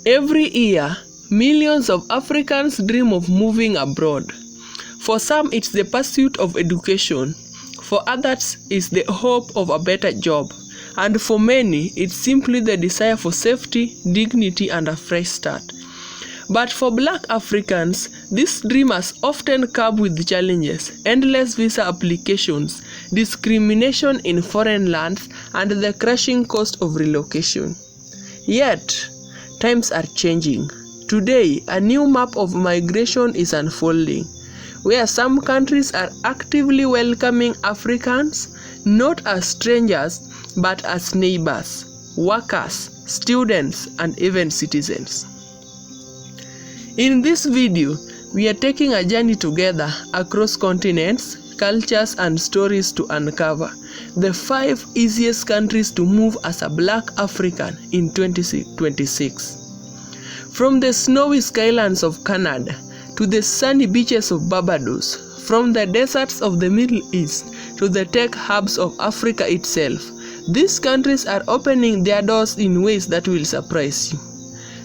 Every year, millions of Africans dream of moving abroad. For some, it's the pursuit of education. For others, it's the hope of a better job. And for many, it's simply the desire for safety, dignity, and a fresh start. But for Black Africans, this dream has often come with challenges, endless visa applications, discrimination in foreign lands, and the crushing cost of relocation. Yet, times are changing. Today, a new map of migration is unfolding, where some countries are actively welcoming Africans, not as strangers, but as neighbors, workers, students, and even citizens. In this video, we are taking a journey together across continents, cultures, and stories to uncover the 5 easiest countries to move as a Black African in 2026. From the snowy skylands of Canada to the sunny beaches of Barbados, from the deserts of the Middle East to the tech hubs of Africa itself, these countries are opening their doors in ways that will surprise you.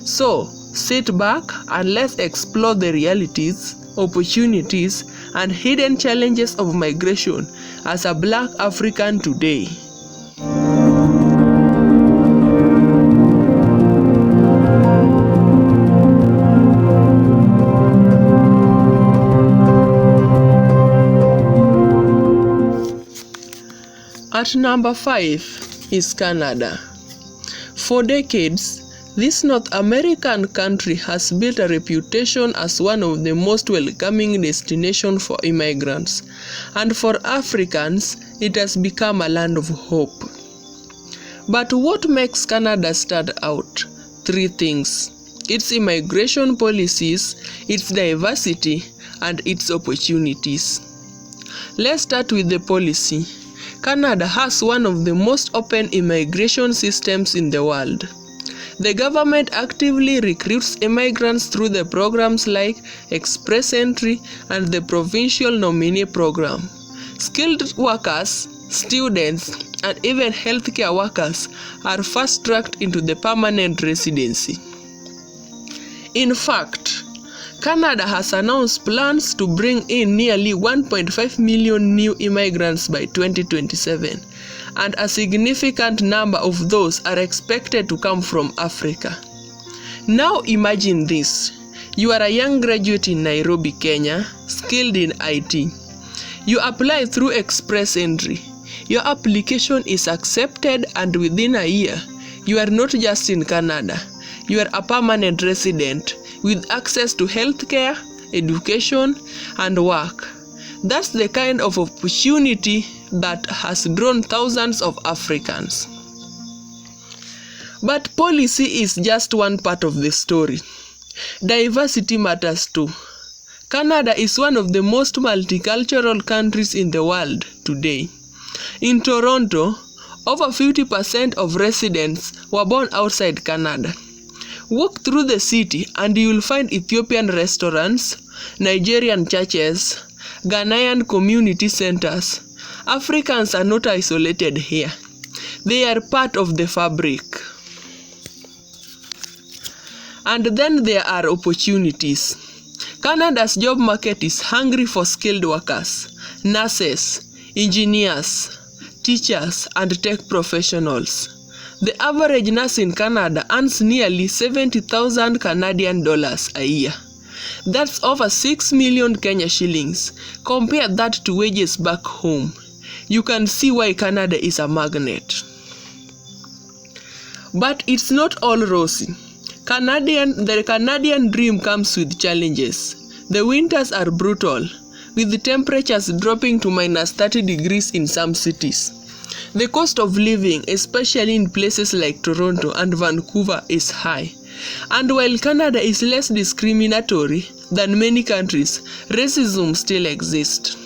So, sit back and let's explore the realities, opportunities, and hidden challenges of migration as a Black African today. At number 5 is Canada. For decades, this North American country has built a reputation as one of the most welcoming destinations for immigrants, and for Africans, it has become a land of hope. But what makes Canada stand out? 3 things: its immigration policies, its diversity, and its opportunities. Let's start with the policy. Canada has one of the most open immigration systems in the world. The government actively recruits immigrants through the programs like Express Entry and the Provincial Nominee Program. Skilled workers, students, and even healthcare workers are fast-tracked into the permanent residency. In fact, Canada has announced plans to bring in nearly 1.5 million new immigrants by 2027, and a significant number of those are expected to come from Africa. Now imagine this: you are a young graduate in Nairobi, Kenya, skilled in IT. You apply through Express Entry. Your application is accepted, and within a year, you are not just in Canada, you are a permanent resident with access to healthcare, education, and work. That's the kind of opportunity that has drawn thousands of Africans. But policy is just one part of the story. Diversity matters too. Canada is one of the most multicultural countries in the world today. In Toronto, over 50% of residents were born outside Canada. Walk through the city and you will find Ethiopian restaurants, Nigerian churches, Ghanaian community centers. Africans are not isolated here. They are part of the fabric. And then there are opportunities. Canada's job market is hungry for skilled workers, nurses, engineers, teachers, and tech professionals. The average nurse in Canada earns nearly 70,000 Canadian dollars a year. That's over 6 million Kenya shillings. Compare that to wages back home. You can see why Canada is a magnet. But it's not all rosy. The Canadian dream comes with challenges. The winters are brutal, with the temperatures dropping to -30 degrees in some cities. The cost of living, especially in places like Toronto and Vancouver, is high. And while Canada is less discriminatory than many countries, racism still exists.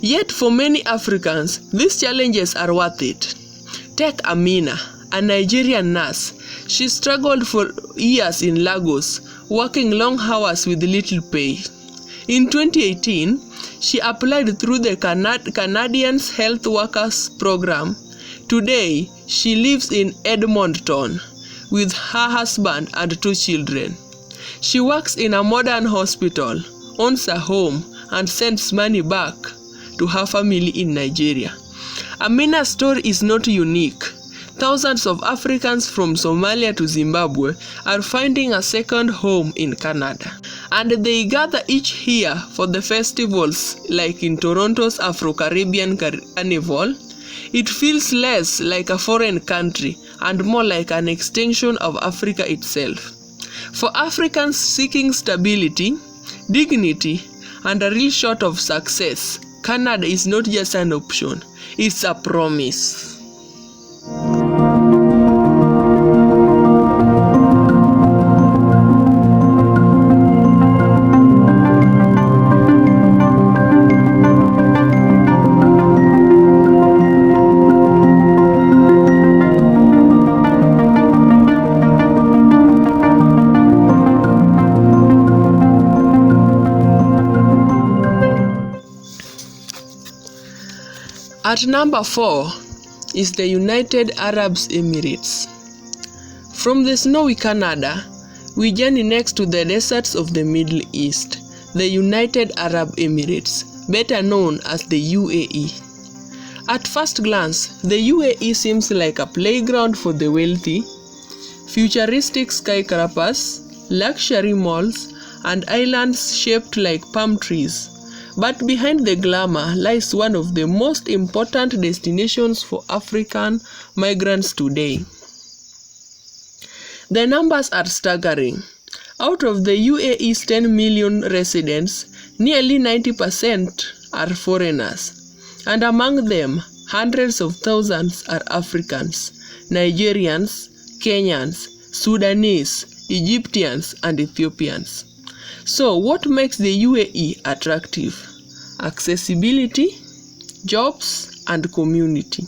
Yet for many Africans, these challenges are worth it. Take Amina, a Nigerian nurse. She struggled for years in Lagos, working long hours with little pay. In 2018, she applied through the Canadians Health Workers Program. Today, she lives in Edmonton, with her husband and 2 children. She works in a modern hospital, owns a home, and sends money back to her family in Nigeria. Amina's story is not unique. Thousands of Africans from Somalia to Zimbabwe are finding a second home in Canada, and they gather each year for the festivals like in Toronto's Afro-Caribbean Carnival. It feels less like a foreign country and more like an extension of Africa itself. For Africans seeking stability, dignity, and a real shot of success, Canada is not just an option, it's a promise. At number 4 is the United Arab Emirates. From the snowy Canada, we journey next to the deserts of the Middle East, the United Arab Emirates, better known as the UAE. At first glance, the UAE seems like a playground for the wealthy. Futuristic skyscrapers, luxury malls, and islands shaped like palm trees. But behind the glamour lies one of the most important destinations for African migrants today. The numbers are staggering. Out of the UAE's 10 million residents, nearly 90% are foreigners, and among them, hundreds of thousands are Africans, Nigerians, Kenyans, Sudanese, Egyptians, and Ethiopians. So, what makes the UAE attractive? Accessibility, jobs, and community.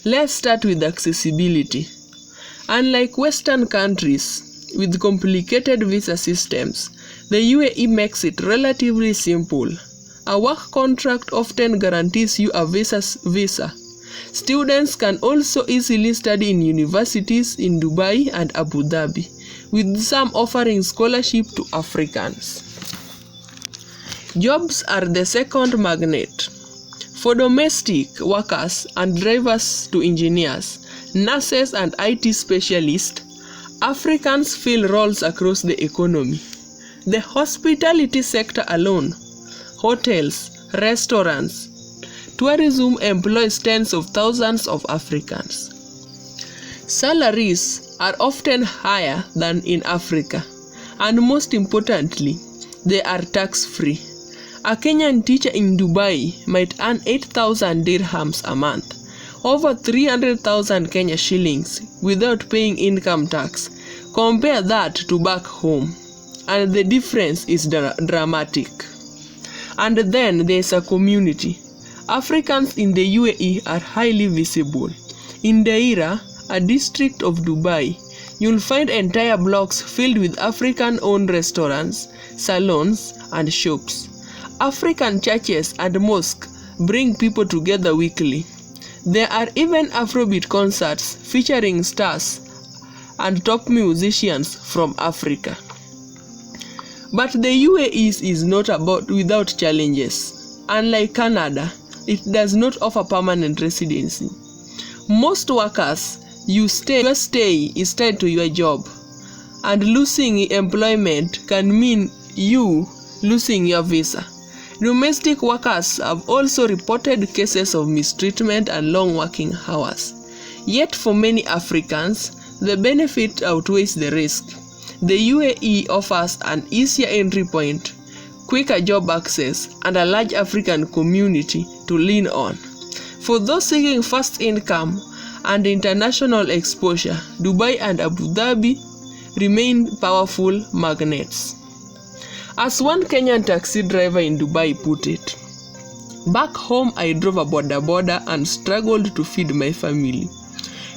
Let's start with accessibility. Unlike Western countries with complicated visa systems, the UAE makes it relatively simple. A work contract often guarantees you a visa. Students can also easily study in universities in Dubai and Abu Dhabi, with some offering scholarship to Africans. Jobs are the second magnet. For domestic workers and drivers to engineers, nurses and IT specialists, Africans fill roles across the economy. The hospitality sector alone, hotels, restaurants, tourism employs tens of thousands of Africans. Salaries are often higher than in Africa, and most importantly, they are tax-free. A Kenyan teacher in Dubai might earn 8,000 dirhams a month, over 300,000 Kenya shillings, without paying income tax. Compare that to back home, and the difference is dramatic. And then there's a community. Africans in the UAE are highly visible. In Deira, a district of Dubai, you'll find entire blocks filled with African-owned restaurants, salons, and shops. African churches and mosques bring people together weekly. There are even Afrobeat concerts featuring stars and top musicians from Africa. But the UAE is not without challenges. Unlike Canada, it does not offer permanent residency. Most workers, your stay is tied to your job, and losing employment can mean you losing your visa. Domestic workers have also reported cases of mistreatment and long working hours. Yet for many Africans, the benefit outweighs the risk. The UAE offers an easier entry point, quicker job access, and a large African community to lean on. For those seeking fast income and international exposure, Dubai and Abu Dhabi remain powerful magnets. As one Kenyan taxi driver in Dubai put it, "Back home I drove a boda and struggled to feed my family.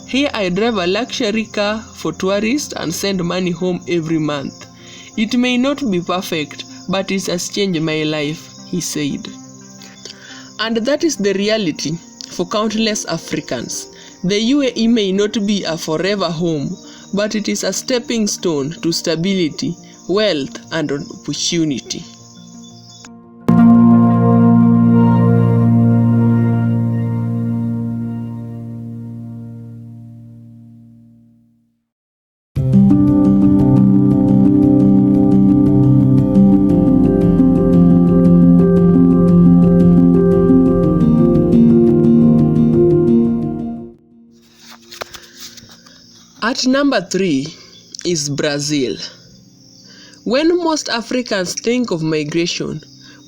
Here I drive a luxury car for tourists and send money home every month. It may not be perfect, but it has changed my life," he said. And that is the reality for countless Africans. The UAE may not be a forever home, but it is a stepping stone to stability, wealth, and opportunity. At number 3 is Brazil. When most Africans think of migration,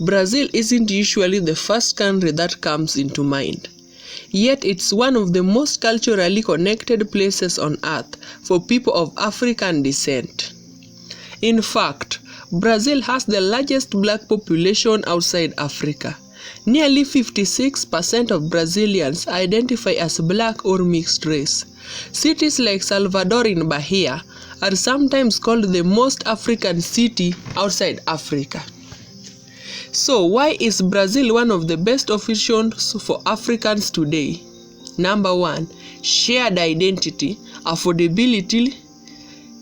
Brazil isn't usually the first country that comes into mind. Yet it's one of the most culturally connected places on earth for people of African descent. In fact, Brazil has the largest black population outside Africa. Nearly 56% of Brazilians identify as black or mixed race. Cities like Salvador in Bahia are sometimes called the most African city outside Africa. So why is Brazil one of the best options for Africans today? Number 1, shared identity, affordability,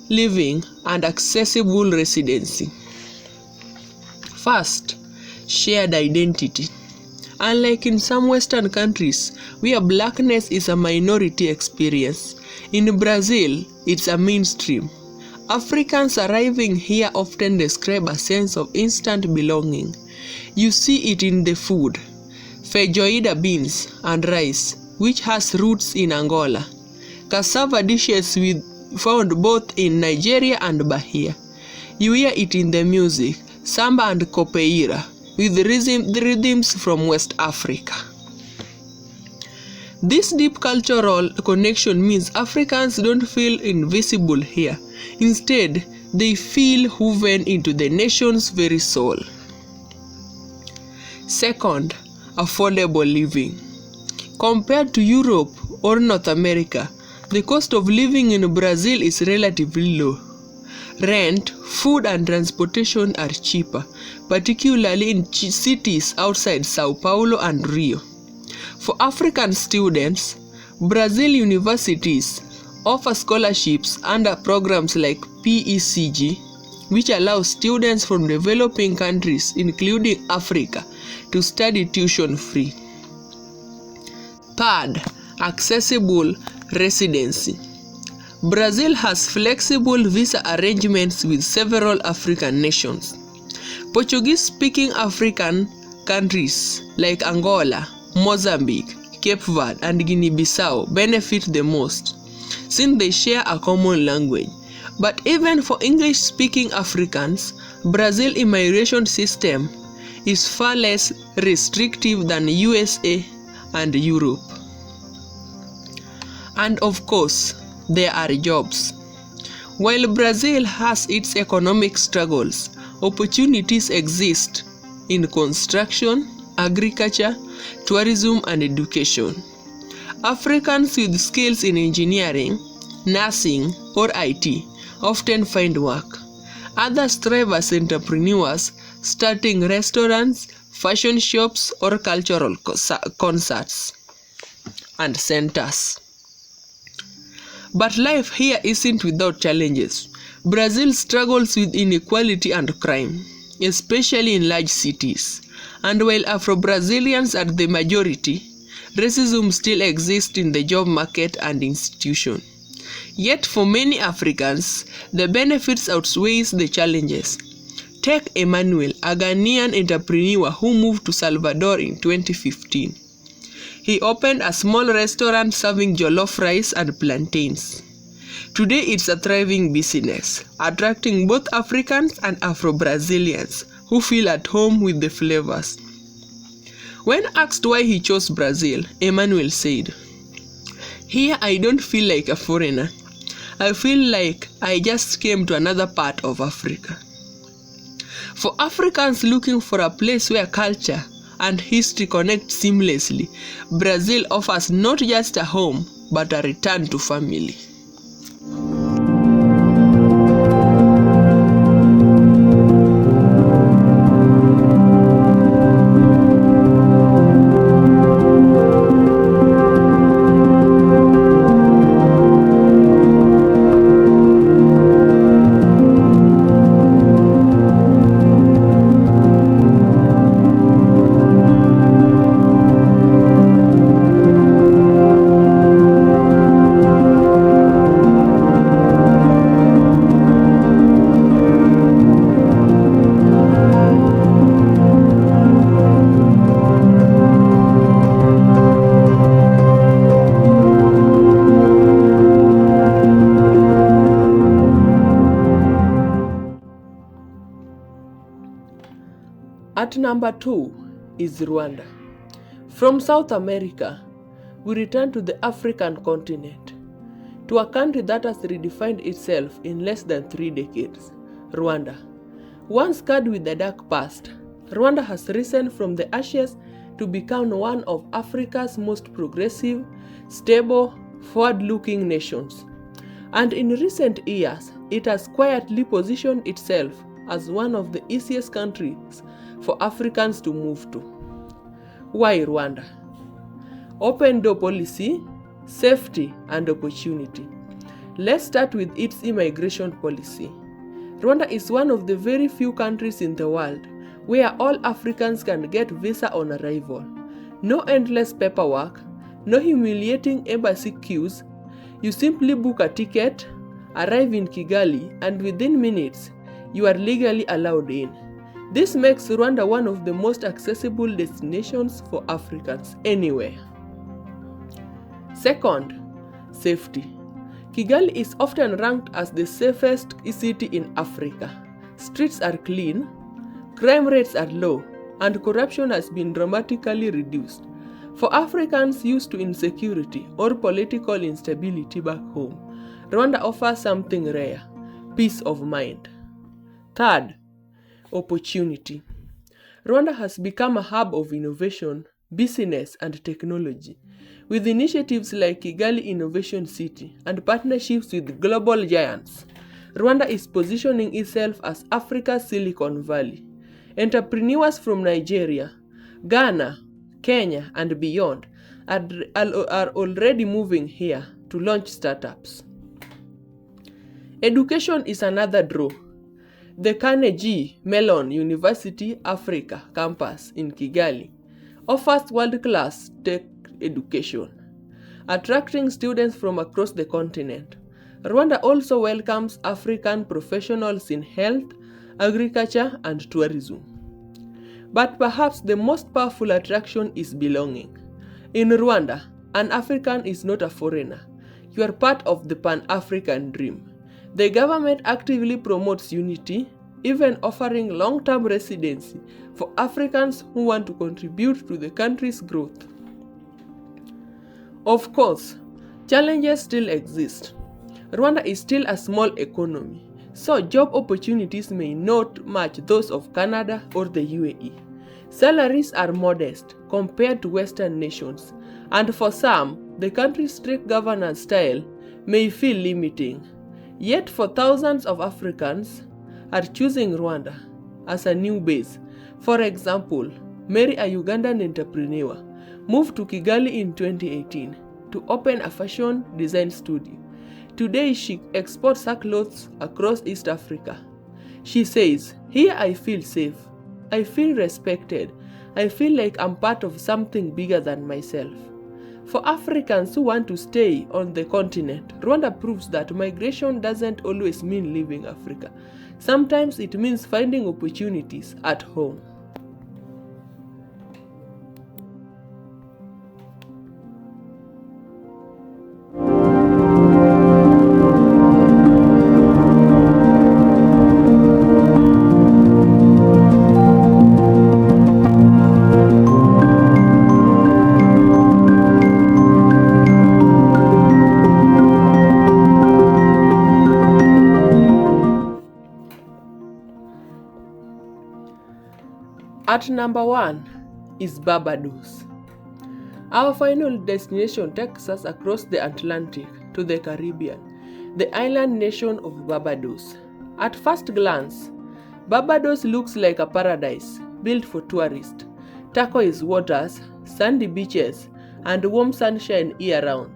living, and accessible residency. First, shared identity. Unlike in some Western countries, where blackness is a minority experience, in Brazil, it's a mainstream. Africans arriving here often describe a sense of instant belonging. You see it in the food, feijoada beans and rice, which has roots in Angola. Cassava dishes found both in Nigeria and Bahia. You hear it in the music, samba and copeira, with the rhythms from West Africa. This deep cultural connection means Africans don't feel invisible here. Instead, they feel woven into the nation's very soul. Second, affordable living. Compared to Europe or North America, the cost of living in Brazil is relatively low. Rent, food, and transportation are cheaper, particularly in cities outside Sao Paulo and Rio. For African students, Brazil universities offer scholarships under programs like PECG, which allow students from developing countries, including Africa, to study tuition-free. Third, accessible residency. Brazil has flexible visa arrangements with several African nations. Portuguese-speaking African countries like Angola, Mozambique, Cape Verde, and Guinea-Bissau benefit the most, since they share a common language. But even for English-speaking Africans, Brazil's immigration system is far less restrictive than USA and Europe. And of course, there are jobs. While Brazil has its economic struggles, opportunities exist in construction, agriculture, tourism, and education. Africans with skills in engineering, nursing, or IT often find work. Others thrive as entrepreneurs, starting restaurants, fashion shops, or cultural concerts and centers. But life here isn't without challenges. Brazil struggles with inequality and crime, especially in large cities. And while Afro-Brazilians are the majority, racism still exists in the job market and institution. Yet for many Africans, the benefits outweighs the challenges. Take Emmanuel, a Ghanaian entrepreneur who moved to Salvador in 2015. He opened a small restaurant serving jollof rice and plantains. Today it's a thriving business, attracting both Africans and Afro-Brazilians who feel at home with the flavors. When asked why he chose Brazil, Emmanuel said, "Here I don't feel like a foreigner. I feel like I just came to another part of Africa." For Africans looking for a place where culture and history connect seamlessly, Brazil offers not just a home, but a return to family. At number 2 is Rwanda. From South America, we return to the African continent, to a country that has redefined itself in less than 3 decades, Rwanda. Once scarred with a dark past, Rwanda has risen from the ashes to become one of Africa's most progressive, stable, forward-looking nations. And in recent years, it has quietly positioned itself as one of the easiest countries for Africans to move to. Why Rwanda? Open door policy, safety, and opportunity. Let's start with its immigration policy. Rwanda is one of the very few countries in the world where all Africans can get visa on arrival. No endless paperwork, no humiliating embassy queues. You simply book a ticket, arrive in Kigali, and within minutes, you are legally allowed in. This makes Rwanda one of the most accessible destinations for Africans anywhere. Second, safety. Kigali is often ranked as the safest city in Africa. Streets are clean, crime rates are low, and corruption has been dramatically reduced. For Africans used to insecurity or political instability back home, Rwanda offers something rare: peace of mind. Third, opportunity. Rwanda has become a hub of innovation, business, and technology, with initiatives like Kigali Innovation City and partnerships with global giants. Rwanda is positioning itself as Africa's Silicon Valley. Entrepreneurs from Nigeria, Ghana, Kenya, and beyond are already moving here to launch startups. Education is another draw. The Carnegie Mellon University Africa campus in Kigali offers world-class tech education, attracting students from across the continent. Rwanda also welcomes African professionals in health, agriculture, and tourism. But perhaps the most powerful attraction is belonging. In Rwanda, an African is not a foreigner. You are part of the Pan-African dream. The government actively promotes unity, even offering long-term residency for Africans who want to contribute to the country's growth. Of course, challenges still exist. Rwanda is still a small economy, so job opportunities may not match those of Canada or the UAE. Salaries are modest compared to Western nations, and for some, the country's strict governance style may feel limiting. Yet for thousands of Africans are choosing Rwanda as a new base. For example, Mary, a Ugandan entrepreneur, moved to Kigali in 2018 to open a fashion design studio. Today she exports her clothes across East Africa. She says, "Here I feel safe, I feel respected, I feel like I'm part of something bigger than myself." For Africans who want to stay on the continent, Rwanda proves that migration doesn't always mean leaving Africa. Sometimes it means finding opportunities at home. At number 1 is Barbados. Our final destination takes us across the Atlantic to the Caribbean, the island nation of Barbados. At first glance, Barbados looks like a paradise built for tourists: turquoise waters, sandy beaches, and warm sunshine year-round.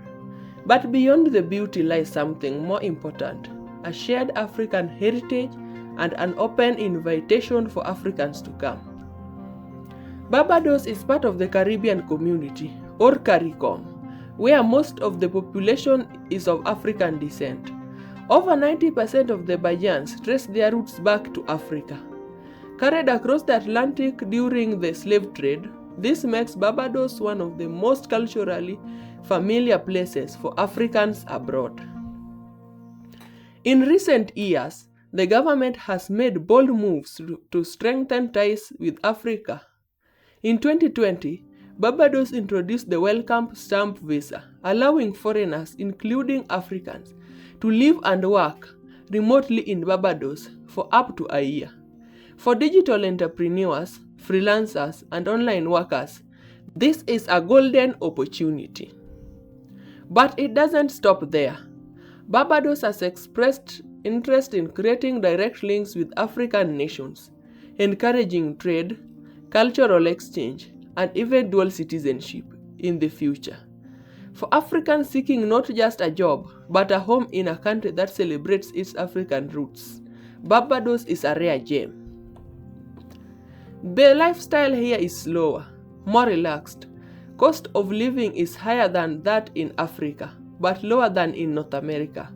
But beyond the beauty lies something more important: a shared African heritage and an open invitation for Africans to come. Barbados is part of the Caribbean Community, or CARICOM, where most of the population is of African descent. Over 90% of the Bajans trace their roots back to Africa. Carried across the Atlantic during the slave trade, this makes Barbados one of the most culturally familiar places for Africans abroad. In recent years, the government has made bold moves to strengthen ties with Africa. In 2020, Barbados introduced the Welcome Stamp Visa, allowing foreigners, including Africans, to live and work remotely in Barbados for up to a year. For digital entrepreneurs, freelancers, and online workers, this is a golden opportunity. But it doesn't stop there. Barbados has expressed interest in creating direct links with African nations, encouraging trade, cultural exchange, and even dual citizenship in the future. For Africans seeking not just a job, but a home in a country that celebrates its African roots, Barbados is a rare gem. The lifestyle here is slower, more relaxed. Cost of living is higher than that in Africa, but lower than in North America.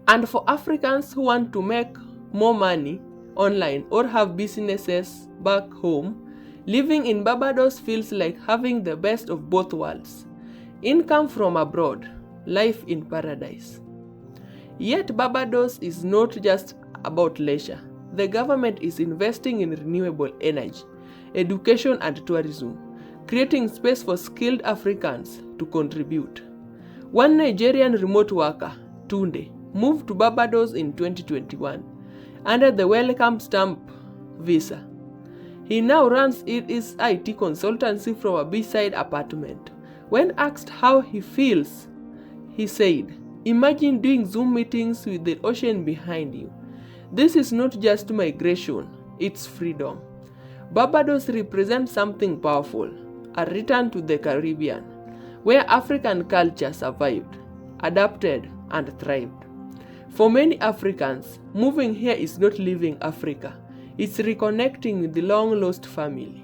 And for Africans who want to make more money online or have businesses back home, living in Barbados feels like having the best of both worlds. Income from abroad, life in paradise. Yet Barbados is not just about leisure. The government is investing in renewable energy, education and tourism, creating space for skilled Africans to contribute. One Nigerian remote worker, Tunde, moved to Barbados in 2021 under the Welcome Stamp Visa. He now runs his IT consultancy from a beachside apartment. When asked how he feels, he said, "Imagine doing Zoom meetings with the ocean behind you. This is not just migration, it's freedom." Barbados represents something powerful, a return to the Caribbean, where African culture survived, adapted, and thrived. For many Africans, moving here is not leaving Africa, it's reconnecting with the long-lost family.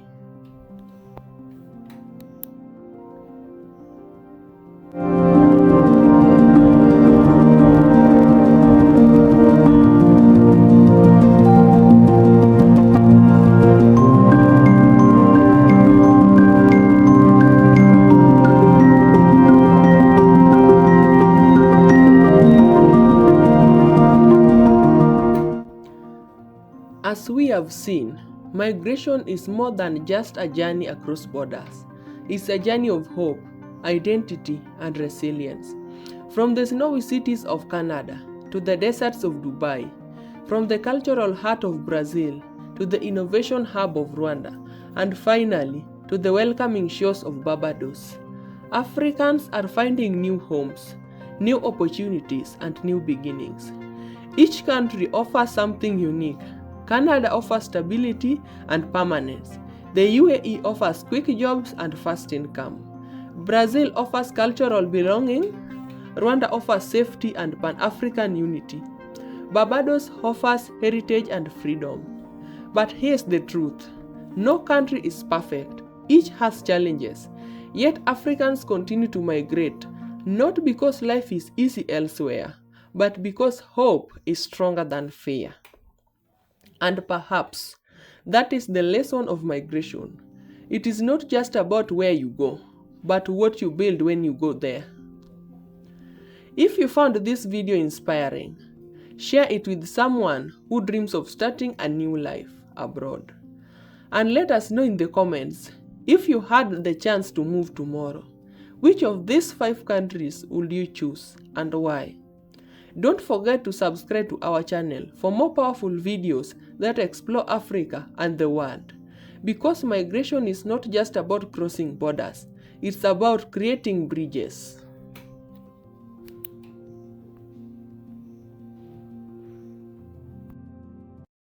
As we have seen, migration is more than just a journey across borders. It's a journey of hope, identity, and resilience. From the snowy cities of Canada to the deserts of Dubai, from the cultural heart of Brazil to the innovation hub of Rwanda, and finally to the welcoming shores of Barbados, Africans are finding new homes, new opportunities, and new beginnings. Each country offers something unique. Canada offers stability and permanence. The UAE offers quick jobs and fast income. Brazil offers cultural belonging. Rwanda offers safety and Pan-African unity. Barbados offers heritage and freedom. But here's the truth. No country is perfect. Each has challenges. Yet Africans continue to migrate, not because life is easy elsewhere, but because hope is stronger than fear. And perhaps that is the lesson of migration. It is not just about where you go, but what you build when you go there. If you found this video inspiring, share it with someone who dreams of starting a new life abroad. And let us know in the comments, if you had the chance to move tomorrow, which of these 5 countries would you choose and why? Don't forget to subscribe to our channel for more powerful videos that explore Africa and the world. Because migration is not just about crossing borders, it's about creating bridges.